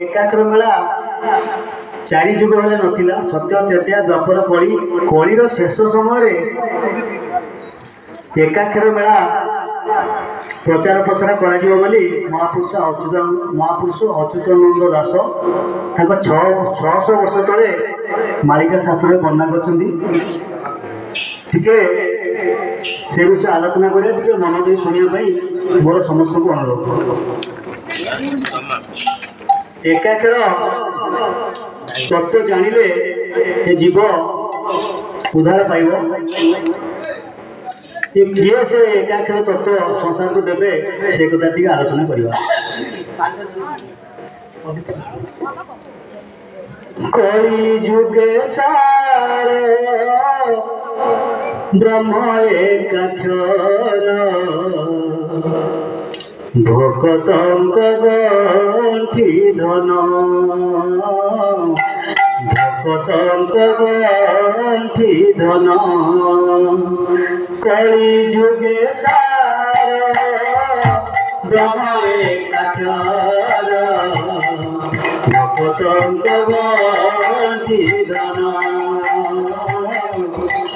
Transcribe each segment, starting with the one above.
एकाक्र मेला चारि जुग हेले नथिला सत्य त्रेता द्वापर कली कलीर शेष समय एकाक्र मेला प्रचार प्रसार करा महापुरुष अच्युतानंद दास 600 वर्ष तले मालिका शास्त्र वर्णना करके से विषय आलोचना करिया मन दे शुणा मोर समस्त को अनुरोध। एकाक्र तत्व जानिले ये जीव उद्धार पाइब। ये किए से एकाक्र तत्व संसार को देवे से कथा टी आलोचना करवा। कलि जुगे सार ब्रह्म एकाक्षर भकतंक गंठी धन भकतंक गंठी धन कलि जुगे सार ब्रह्म एकाक्षर भकतंक गंठी धन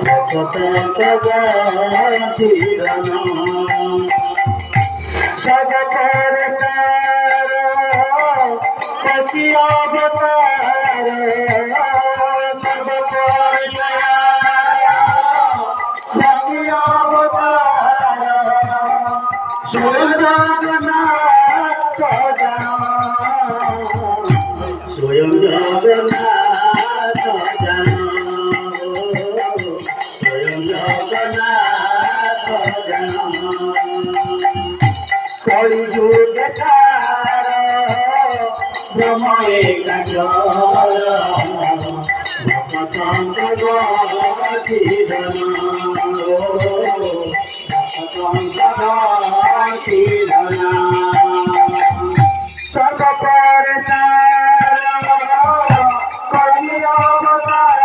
भकतंक गंठी धन सब पर सार कति अवतार सब पर कति अवतार स्वयं जगन्नाथ स्वयं जगन्नाथ स्वयं जगन्नाथ कलि जुग सार ब्रह्म एकाक्षर भकतंक गंठी धन भकतंक गंठी धन सब पर सार कलि अवतार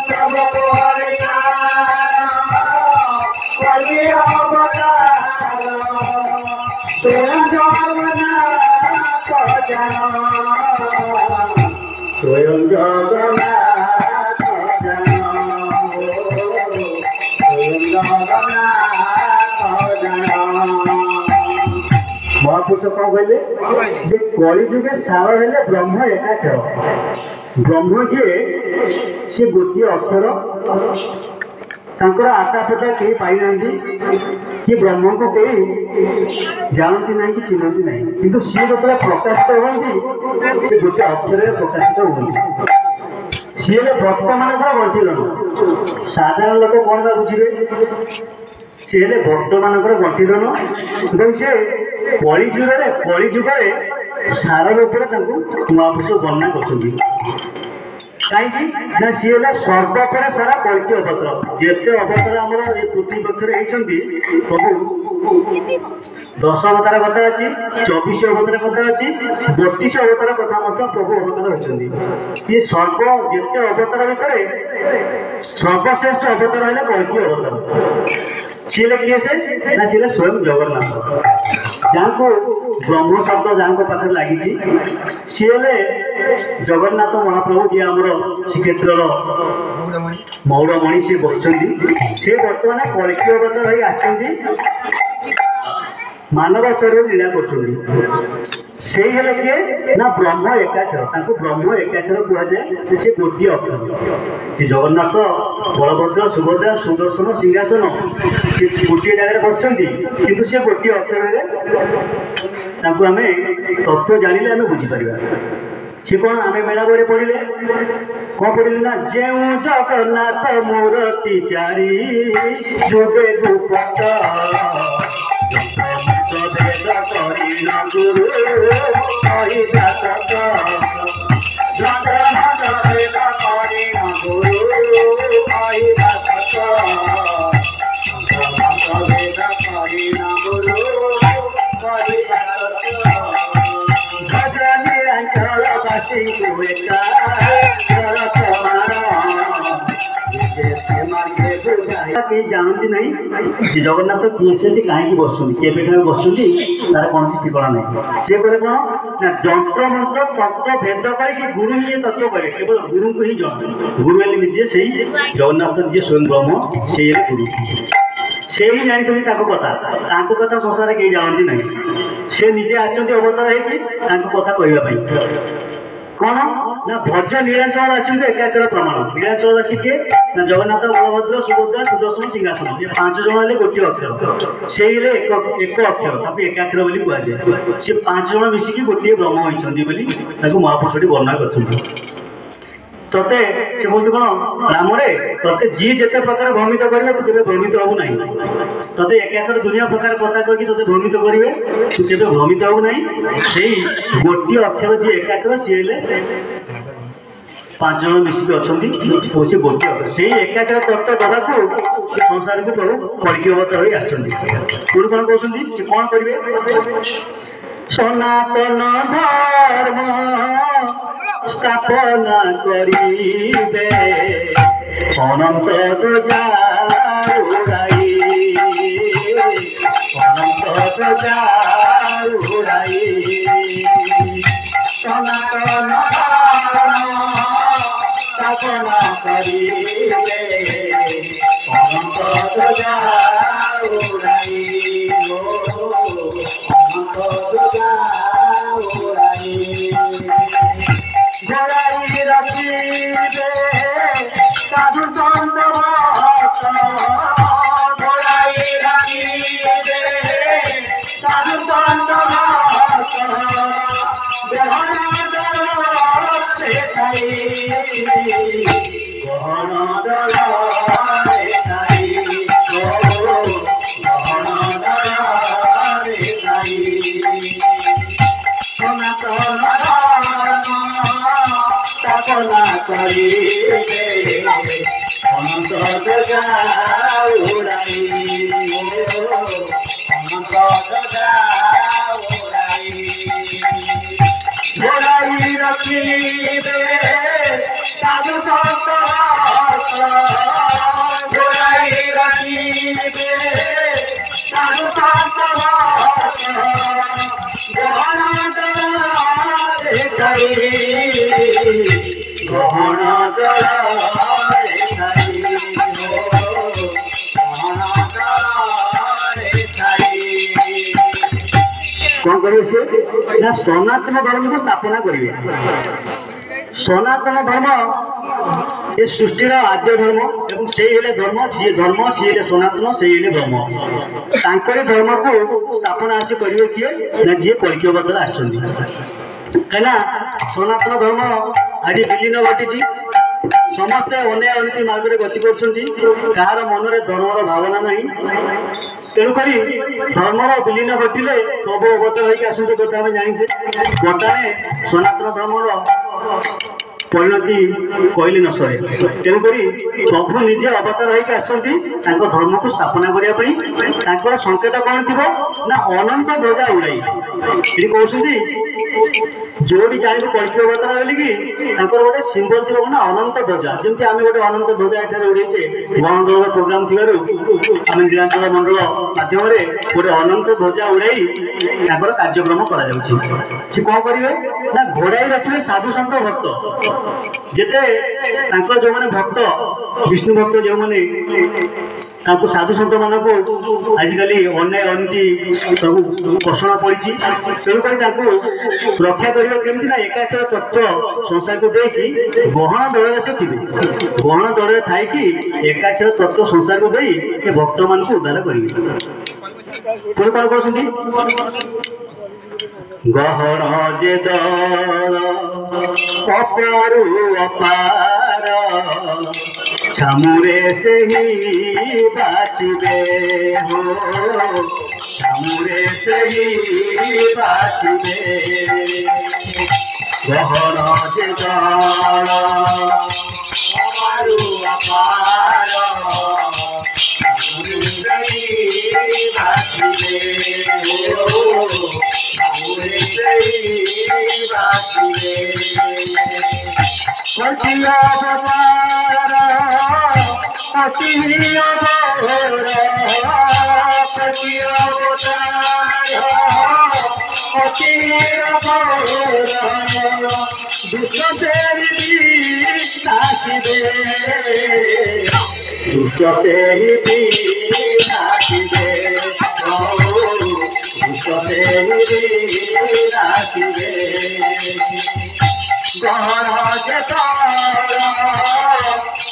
सब पर कलि अवतार स्वयं जगन्नाथ स्वयं जगन्नाथ स्वयं जगन्नाथ महापुरुष कौन कहले जे कलि जुगे सार हेले ब्रह्म एकाक्षर ब्रह्म जे से गोटे अक्षर आता पता कहीं पाई ना कि ब्रह्म को कहीं जानती ना कि चिन्हती ना किंतु सी जो प्रकाशित होती से गोटे अक्षर प्रकाशित होती सी भक्त मान गंठीधन साधारण लोक कौन बा बुझे सी भक्त मान गंठीधन और सी कलिजुगे सार रूप महापुरुष वर्णना कर कहीं सी सर्वपर सारा कल्कि अवतार जिते अवतार आम पृथ्वी पक्षर होती प्रभु 10 अवतार कथा अच्छी 24 अवतार कथा अच्छी 32 अवतार कथा प्रभु अवतार होती ये सर्व जिते अवतार भितर सर्वश्रेष्ठ अवतार है कल्कि अवतार सी किए से स्वयं जगन्नाथ जहाँ को ब्रह्म शब्द जहाँ पाखे लगी सी जगन्नाथ महाप्रभु जी आमर श्रीक्षेत्र मौड़मणि सी बस बर्तमान कल्कि अवतार हो मानव शरीर लीला कर किए ना ब्रह्म एकाक्षर ब्रह्म एकाक्षर कहुए से गोटे अक्षर से जगन्नाथ बलभद्र सुभद्रा सुदर्शन सिंहासन से गोटे जगह बस किंतु से गोटे अक्षर आम तत्व जानिले आम बुझीपर से कौन आम मेला बड़े पढ़ले कौन पढ़ले ना जो जगन्नाथ मूर्ति चारि जुगे गुप्त भेद करी गुरु जगन्नाथ भेद करी गुरु भेद करी गुरु भजनीरांचलवासी से मार्गे बुझाई कहीं जानती नहीं श्री जगन्नाथ किए से कहीं बसुँच केवे बसुँच तार कौन ठिकाना नहीं सी कहे कौन ना जंत्र मंत्र तंत्र भेद करके गुरु ही तत्व करे केवल गुरु को ही जन गुरु हेल्ले निजे से जगन्नाथ निजे स्वयं ब्रह्म से गुरु से ही जानी कथा कथा संसार कहीं जानती नहीं से निजे आसती अवतार होती कथा कहवाई कौन ना भज नीलाचल राशि एकाकर प्रमाण नीलाचल राशि किए ना जगन्नाथ बलभद्र सुभद्रा सुदर्शन सिंहासन ये 5 जन हेल्ले गोटे अक्षर से एक अक्षर एकाक्षर बोली कहुए सी 5 जन मिसिकी गोटे ब्रह्म होती महापुरुष वर्णना कर तते से बोलते कौन राम रे तते जी जिते प्रकार भ्रमित करेंगे तू केवे भ्रमित हबू ना तते एकाकर दुनिया प्रकार कथा कही तते भ्रमित करेंगे तू केवे भ्रमित हबू ना से गोटे अक्षर जी एकाकर सी हेल्ले 5 जन मिसिक अच्छा से गोटे अक्षर से एकाकर तत्व दबाक संसार को प्रभु कल्कि अवतार हो आसुँच कौन कहते कौन करेंगे सनातन धर्म स्थापना करिबे अनंत ध्वजा उड़ाई अनंत ध्वजा उड़ाई सनातन धर्म स्थापना करिबे अनंत ध्वजा उड़ाई अनंत ध्वजा उड़ाई घोड़ाई रखिबे साधु संत भक्त घोड़ाई रखिबे साधु संत भक्त गहन दल खाई गहन दल खाई गहन दल खाई सनातन स्थापना करिबे अनंत ध्वजा उड़ाई अनंत ध्वजा उड़ाई घोड़ाई रखिबे साधु संत घोड़ाई रखिबे साधु संत गहन दल गहन दल कौन करेंगे से ना सनातन धर्म को स्थापना करेंगे सनातन धर्म ये सृष्टिर आद्य धर्म एवं से धर्म जी धर्म सी हेल्ले सनातन से हेल्ले ब्रह्म तांकरी धर्म को स्थापना आसी करेंगे किए ना जी कल्कि अवतार आसुँच कहीं सनातन धर्म आज विलीन घटी समस्ते अन्याय अनीति मार्ग में गति कर मनरे धर्मर भावना ना तेणुक धर्मर विलीन घटिले प्रभु अवतार होकर आसते कथा आम जाचे बर्तमान सनातन धर्मर परिणति कहले न सरे तेणुक प्रभु निजे अवतार होकर धर्म को स्थापना करने संकेत कौन थी ना अनंत ध्वजा उड़ाई ये कहते जोड़ी जानू कल्कि अवतार बोलिकी गोटे सिंबल थी ना अनंत ध्वजा जमी आम गोटे अनंत ध्वजा ये उड़ेचे गणदल प्रोग्राम थी आम नीलाचल मंडल माध्यम गोटे अनंत ध्वजा उड़ाई कार्यक्रम कर कौन करेंगे ना घोड़ाई रखिए साधु सन्त भक्त जेते जो मैंने भक्त विष्णु भक्त जो मैंने साधु सन्त मान को आजिकल अन्याय अनीति सब घोषणा पड़ी तेणुक रक्षा करने केमती ना एकाक्षर तत्व संसार को देखी गहन दल से थे गहन दल थी एकाक्षर तत्व संसार को दे भक्त मान को उद्धार करेंगे पुणी कौन कहते गहन जे दल अपारु अपार छामुरे से ही बाँचबे हो छामुरे से ही बाँचबे गहन जे दल अपारु अपार छामुरे से ही बाँचबे हो অতি অঘোর প্রতি অবতার অতি অঘোর দুষ্টদের বিনাশিবে দুষ্ট সেই বিনাশিবে দুষ্ট সেই বিনাশিবে গহর যে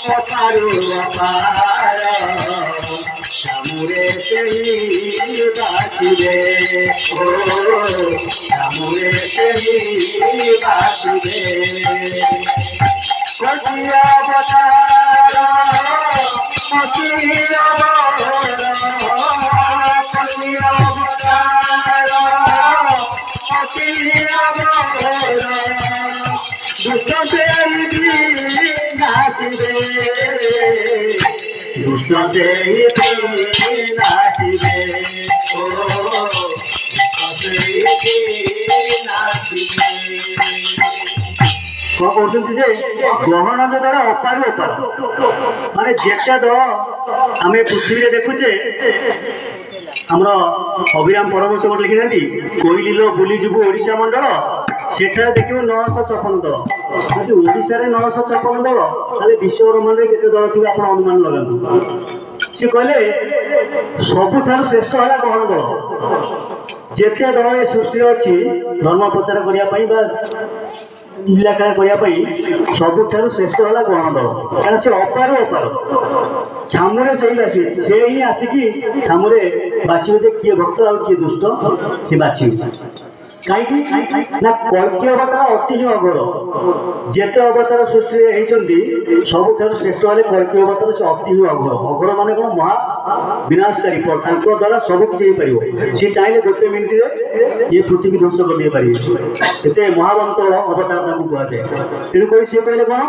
কথারু অপার সামুরে সেই বাঁচিবে ও সামুরে সেই বাঁচিবে কটিয়া অবতার কটিয়া কটিয়া অবতার কটিয়া দুষ্টদের বিনাশিবে দুষ্ট সেই বিনাশিবে ও সেই বিনাশিবে କଣ କହୁଛନ୍ତି ଯେ ଗ୍ରହଣ ଦ୍ୱାରା ଅପାରୁ ଅପାର ମାନେ ଯେତେ ଦଳ ଆମେ ପୃଥିବୀରେ ଦେଖୁଛେ ଆମର ଅଭିରାମ ପରମହଂସ ଗୋଟେ ଲେଖିନାହାନ୍ତି କୋଇଲିଲ ବୁଲିଯିବୁ ଓଡ଼ିଶା ମଣ୍ଡଳ ସେଠାରେ ଦେଖିବୁ 956 ଦଳ ଯଦି ଓଡ଼ିଶାରେ 956 ଦଳ ତାହେଲେ ବିଶ୍ୱ ବ୍ରହ୍ମାଣ୍ଡରେ କେତେ ଦଳ ଥିବେ ଆପଣ ଅନୁମାନ ଲଗାନ୍ତୁ ସେ କହିଲେ ସବୁଠାରୁ ଶ୍ରେଷ୍ଠ ହେଲା ଗ୍ରହଣ ଦଳ ଯେତେ ଦଳ ଏ ସୃଷ୍ଟିରେ ଅଛି ଧର୍ମ ପ୍ରଚାର କରିବା ପାଇଁ ବା লীলাখেলা করা ସବୁଠାରୁ ଶ୍ରେଷ୍ଠ ହେଲା ଗ୍ରହଣ ଦଳ କାରଣ ସେ ଅପାରୁ ଅପାର ଛାମୁରେ ସେଇ ବାଛିବେ ସେ ହିଁ ଆସିକି ଛାମୁରେ ବାଛିବେ ଯେ କିଏ ଭକ୍ତ ଆଉ କିଏ ଦୁଷ୍ଟ ସେ ବାଛିବେ କାହିଁକି ନା କଳ୍କି ଅବତାର ଅତି ହିଁ ଅଘୋର ଯେତେ ଅବତାର ସୃଷ୍ଟିରେ ହେଇଛନ୍ତି ସବୁଠାରୁ ଶ୍ରେଷ୍ଠ ହେଲେ କଳ୍କି ଅବତାର ସେ ଅତି ହିଁ ଅଘୋର ଅଘୋର ମାନେ କ'ଣ ମହା ବିନାଶକାରୀ ତାଙ୍କ ଦ୍ୱାରା ସବୁ କିଛି ହେଇପାରିବ ସେ ଚାହିଁଲେ ଗୋଟେ ମିନିଟ୍ରେ ଇଏ ପୃଥିବୀ ଧ୍ୱଂସ କରିଦେଇ ପାରିବେ ଏତେ ମହାବନ୍ତ ଅବତାର ତାଙ୍କୁ କୁହାଯାଏ ତେଣୁକରି ସିଏ କହିଲେ କ'ଣ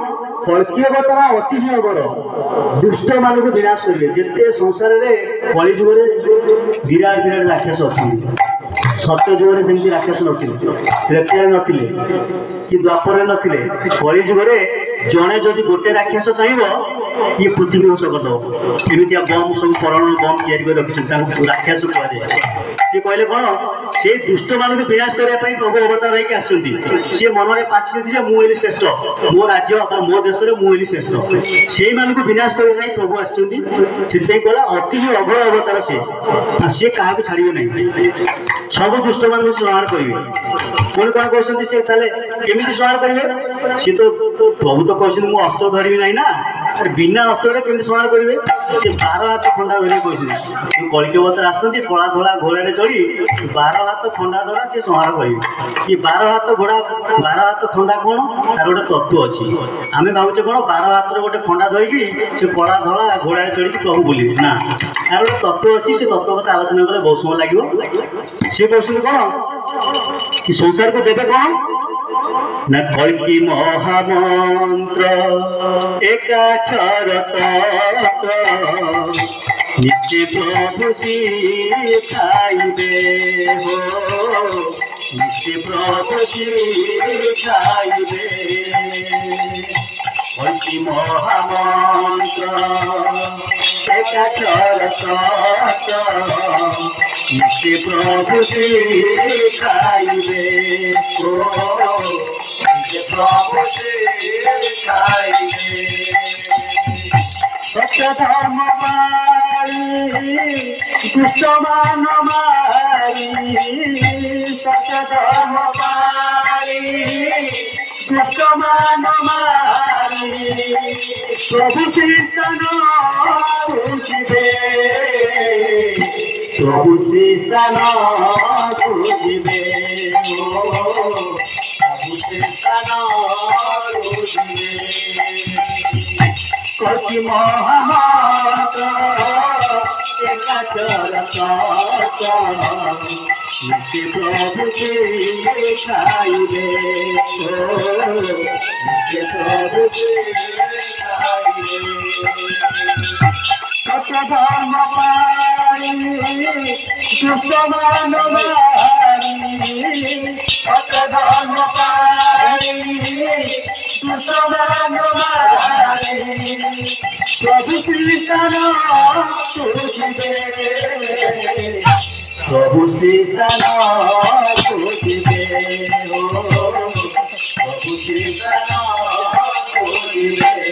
କଳ୍କି ଅବତାର ଅତି ହିଁ ଅଘୋର ଦୁଷ୍ଟମାନଙ୍କୁ ବିନାଶ କରିବେ ଯେତେ ସଂସାରରେ କଳିଯୁଗରେ ବିରାଟ ବିରାଟ ରାକ୍ଷସ ଅଛନ୍ତି ସତ୍ୟ ଯୁଗରେ ସେମିତି ରାକ୍ଷସ ନଥିଲେ ତ୍ରେତୟାରେ ନଥିଲେ କି ଦ୍ୱାପରରେ ନଥିଲେ କଳି ଯୁଗରେ ଜଣେ ଯଦି ଗୋଟେ ରାକ୍ଷସ ଚାହିଁବ ଇଏ ପୃଥିବୀ ଧ୍ୱଂସ କରିଦେବ ଏମିତିଆ ବମ୍ ସବୁ ପରମାଣୁ ବମ୍ ତିଆରି କରି ରଖିଛନ୍ତି ତାଙ୍କୁ ରାକ୍ଷସ କୁହାଯାଏ ସିଏ କହିଲେ କ'ଣ ସେଇ ଦୁଷ୍ଟମାନଙ୍କୁ ବିନାଶ କରିବା ପାଇଁ ପ୍ରଭୁ ଅବତାର ହେଇକି ଆସିଛନ୍ତି ସିଏ ମନରେ ପାଞ୍ଚିଛନ୍ତି ଯେ ମୁଁ ହେଲି ଶ୍ରେଷ୍ଠ ମୋ ରାଜ୍ୟ ବା ମୋ ଦେଶରେ ମୁଁ ହେଲି ଶ୍ରେଷ୍ଠ ସେଇମାନଙ୍କୁ ବିନାଶ କରିବା ପାଇଁ ପ୍ରଭୁ ଆସିଛନ୍ତି ସେଥିପାଇଁ କହିଲା ଅତି ହିଁ ଅଘୋର ଅବତାର ସିଏ କାହାକୁ ଛାଡ଼ିବେ ନାହିଁ ସବୁ ଦୁଷ୍ଟମାନଙ୍କୁ ସଂହାର କରିବେ ପୁଣି କ'ଣ କହୁଛନ୍ତି ସେ ତାହେଲେ କେମିତି ସଂହାର କରିବେ ସିଏ ତ ପ୍ରଭୁ ତ କହିଛନ୍ତି ମୁଁ ଅସ୍ତ୍ର ଧରିବି ନାହିଁ ନା ବିନା ଅସ୍ତ୍ରରେ କେମିତି ସଂହାର କରିବେ ସେ 12 ହାତ ଖଣ୍ଡା ଧରିକି କହିଛନ୍ତି କଳ୍କି ଅବତାର ଆସିଛନ୍ତି କଳା ଧଳା ଘୋଡ଼ାରେ ଚଢ଼ି 12 ହାତ ଖଣ୍ଡା ଧରା ସେ ସଂହାର କରିବେ ଏ 12 ହାତ ଘୋଡ଼ା 12 ହାତ ଖଣ୍ଡା କ'ଣ ତାର ଗୋଟେ ତତ୍ତ୍ୱ ଅଛି ଆମେ ଭାବୁଛେ କ'ଣ 12 ହାତରେ ଗୋଟେ ଖଣ୍ଡା ଧରିକି ସେ କଳା ଧଳା ଘୋଡ଼ାରେ ଚଢ଼ିକି ପ୍ରଭୁ ବୁଲିବେ ନା ତାର ଗୋଟେ ତତ୍ତ୍ୱ ଅଛି ସେ ତତ୍ତ୍ୱ କଥା ଆଲୋଚନା କଲେ ବହୁତ ସମୟ ଲାଗିବ ସେ କହୁଛନ୍ତି କ'ଣ କି ସଂସାରକୁ ଦେବେ କ'ଣ ନା କଳ୍କି ମହାମନ୍ତ୍ର ଏକାକ୍ଷର ତତ୍ତ୍ୱ ନିଶ୍ଚୟ ପ୍ରଭୁ ଶିଖାଇବେ ହୋ ନିଶ୍ଚୟ ପ୍ରଭୁ ଶିଖାଇବେ କଳ୍କି ମହାମନ୍ତ୍ର ଏକାକ୍ଷର ତତ୍ତ୍ୱ ନିଶ୍ଚୟ ପ୍ରଭୁ ଶିଖାଇବେ ଓ ପ୍ରଭୁ ଶିଖାଇବେ ସତ୍ୟ ଧର୍ମ ପାଳି ଦୁଷ୍ଟମାନ ମାରି ସତ୍ୟ ଧର୍ମ ପାଳି ଦୁଷ୍ଟମାନ ମାରି ପ୍ରଭୁ ଶିଷାନ ବୁଝିବେ ପ୍ରଭୁ ଶିଷାନ ବୁଝିବେ ପ୍ରଭୁ ଶିଷାନ ବୁଝିବେ କଳ୍କି ମହାମନ୍ତ୍ର ଏକାକ୍ଷର ତତ୍ତ୍ୱ ନିଶ୍ଚୟ ପ୍ରଭୁ ଶିଖାଇବେ ନିଶ୍ଚୟ ପ୍ରଭୁ ଶିଖାଇବେ ସତ୍ୟ ଧର୍ମ ପାଳି ଦୁଷ୍ଟମାନ ମାରି ସତ୍ୟ ଧର୍ମ ପାଳି ଦୁଷ୍ଟମାନ ମାରି प्रभु श्री स्थान पूजिबे प्रभु श्री स्थान पूजिबे प्रभु श्री स्थान पूजिबे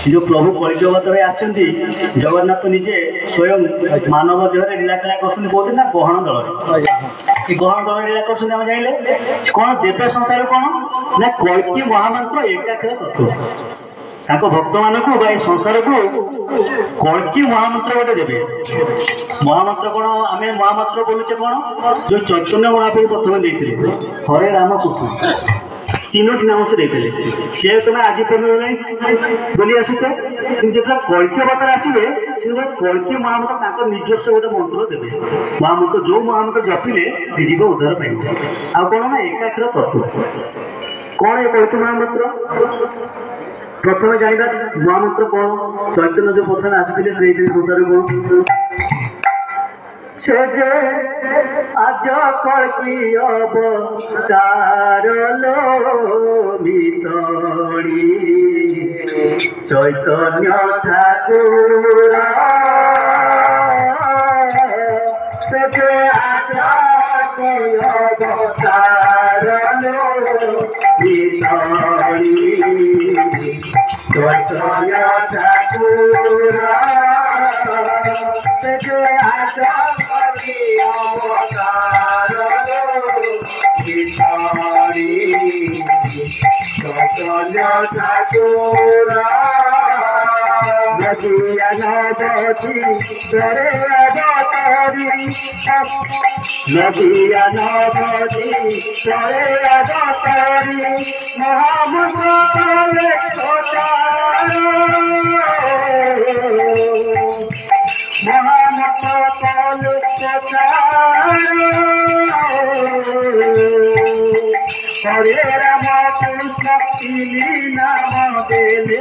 जो प्रभु कलिजुगतरे आछंती जगन्नाथ निजे स्वयं मानव देह लीलाखेला कर बहुत ना गहन दल गहन दल लीला कर जाइले कौन देवे संसार कौन ना कल्कि महामंत्र एकाक्षर तत्व ताको भक्त मानक संसार को कल्कि महामंत्र गोटे देवे महामंत्र कौन आम महामंत्र बोलुचे कौन जो चैतन्य महाप्रभु प्रथम देते हरे राम कृष्ण तीनोटी नाम से देते सी तुम आज पर्यटन बोली आसुच जो कल्कि अवतार आसवे से कल्कि महामंत्र निजस्व गोटे मंत्र देवे महामंत्र जो महामंत्र जपिले जीव उद्धार पाइब आ कौन ना एकाक्षर तत्व कौन ये कल्कि महामंत्र प्रथम जाना महामंत्र कौन चैतन्य जो प्रथम आसी संसार कौन से जे आज कल्कि अवतार लो भीतरी चैतन्य ठाकुर से जे आज कल्कि अवतार लो भीतरी चैतन्य ठाकुर से जे आज अवतार भिखारी चैतन्य ठाकुर नदिया नदी करे अवतारी नदिया नदी करे अवतारी महामंत्र हरे राम कृष्ण तिनी नाम देले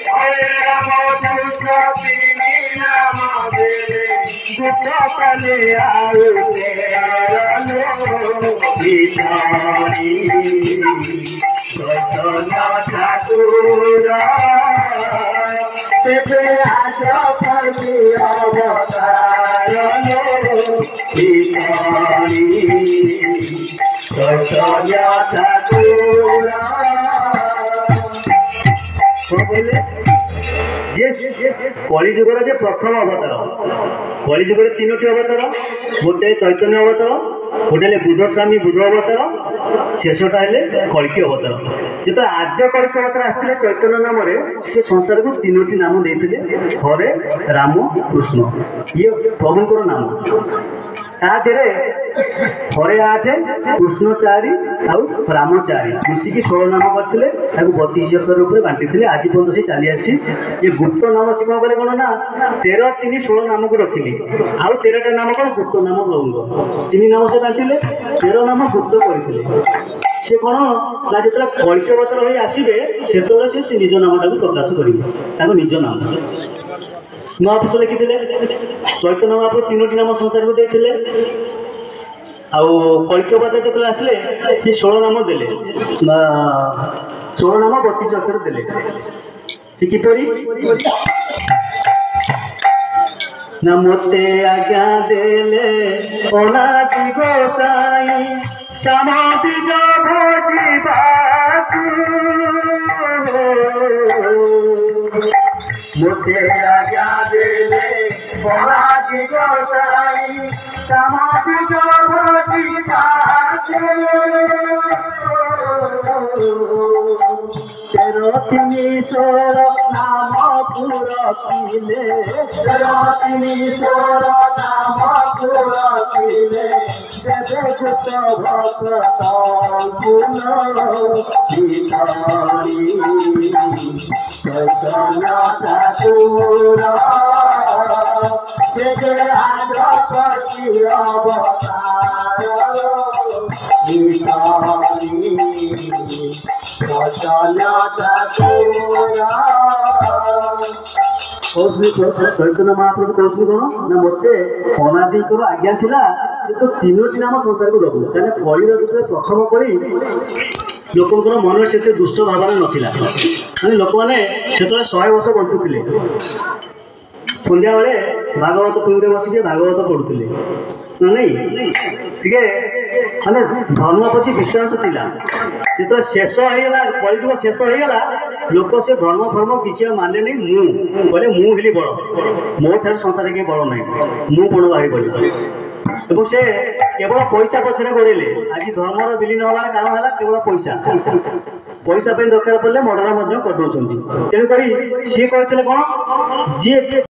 हरे राम कृष्ण तिनी नाम देले दुख कले आउ तेरो भिखारी चैतन्य ठाकुर तेरे आज कल्कि अवतार लो भिखारी चैतन्य ठाकुर कलिजुगर जे प्रथम अवतार कलिजुगर तीनोटी अवतार गोटे चैतन्य अवतार गोटे बुध स्वामी बुध अवतार शेषटा है कल्कि अवतार जो आद्य कल्कि अवतार आसते चैतन्य नाम से संसार को तीनोटी नाम देते हरे राम कृष्ण ये प्रभुंर नाम ताधे हरे 8 कृष्ण 4 आउ राम 4 मिसिकी 16 नाम करते 32 अक्षर रूप बांटी आज पर्यटन से चली आसी ये गुप्त नाम से कौन कले कौन ना 13 3 16 नाम को रखिली आउ 13टा नाम कौन गुप्त नाम प्रभु 3 नाम से बांटिले 13 नाम गुप्त करते से कौन ना जो कल्कि अवतार हो आसवे से निज नामटा प्रकाश करेंगे निज नाम महापुरुष लिखी चैतन्य महाप्रभु तीनोटी नाम संसार को देते आउ कल्कि अवतार जो आसले कि 16 नाम देले 16 नाम 32 अक्षर देले से किपरि ना मोते आज्ञा देले अनादि गोसाई समाधि जो भोजिबाकु मोते आज्ञा देले अनादि गोसाई समाधि जो भोजिबाकु तेरो तिनी 16 नाम पुरखिले तेरो तिनी 16 नाम पुरखिले देवे गुप्त भक्त गुण भिखारी चैतन्य ठाकुर से आज कल्कि अवतार भिखारी चैतन्य महाप्रभु कौशल कौन ना मत अनादिकर आज्ञा थिला तो तीनोटी नाम संसार को दबू कहीं कलिर जो प्रथम करी ଲୋକଙ୍କର ମନରେ ସେତେ ଦୁଷ୍ଟ ଭାବନା ନଥିଲା। ମାନେ ଲୋକମାନେ ସେତେବେଳେ 100 ବର୍ଷ ବଞ୍ଚୁଥିଲେ। ସନ୍ଧ୍ୟାବେଳେ ଭାଗବତ ଟୁଙ୍ଗରେ ବସିକି ଭାଗବତ ପଢ଼ୁଥିଲେ ନା ନାଇଁ, ଟିକେ ମାନେ ଧର୍ମ ପ୍ରତି ବିଶ୍ୱାସ ଥିଲା। ଯେତେବେଳେ ଶେଷ ହେଇଗଲା, କଳିଯୁଗ ଶେଷ ହେଇଗଲା, ଲୋକ ସେ ଧର୍ମ ଫର୍ମ କିଛି ଆଉ ମାନିଲେନି। ମୁଁ କହିଲେ ମୁଁ ହେଲି ବଡ଼, ମୋ ଠାରୁ ସଂସାରରେ କେହି ବଡ଼ ନାହିଁ, ମୁଁ ପଣ ବାହାରି ପଡ଼ିଲି। ଏବଂ ସେ କେବଳ ପଇସା ପଛରେ ଗୋଡ଼େଇଲେ। ଆଜି ଧର୍ମର ବିଲୀନ ହେବାର କାରଣ ହେଲା କେବଳ ପଇସା। ପଇସା ପାଇଁ ଦରକାର ପଡ଼ିଲେ ମର୍ଡର ମଧ୍ୟ କରିଦେଉଛନ୍ତି। ତେଣୁକରି ସିଏ କହିଥିଲେ କ'ଣ, ଯିଏ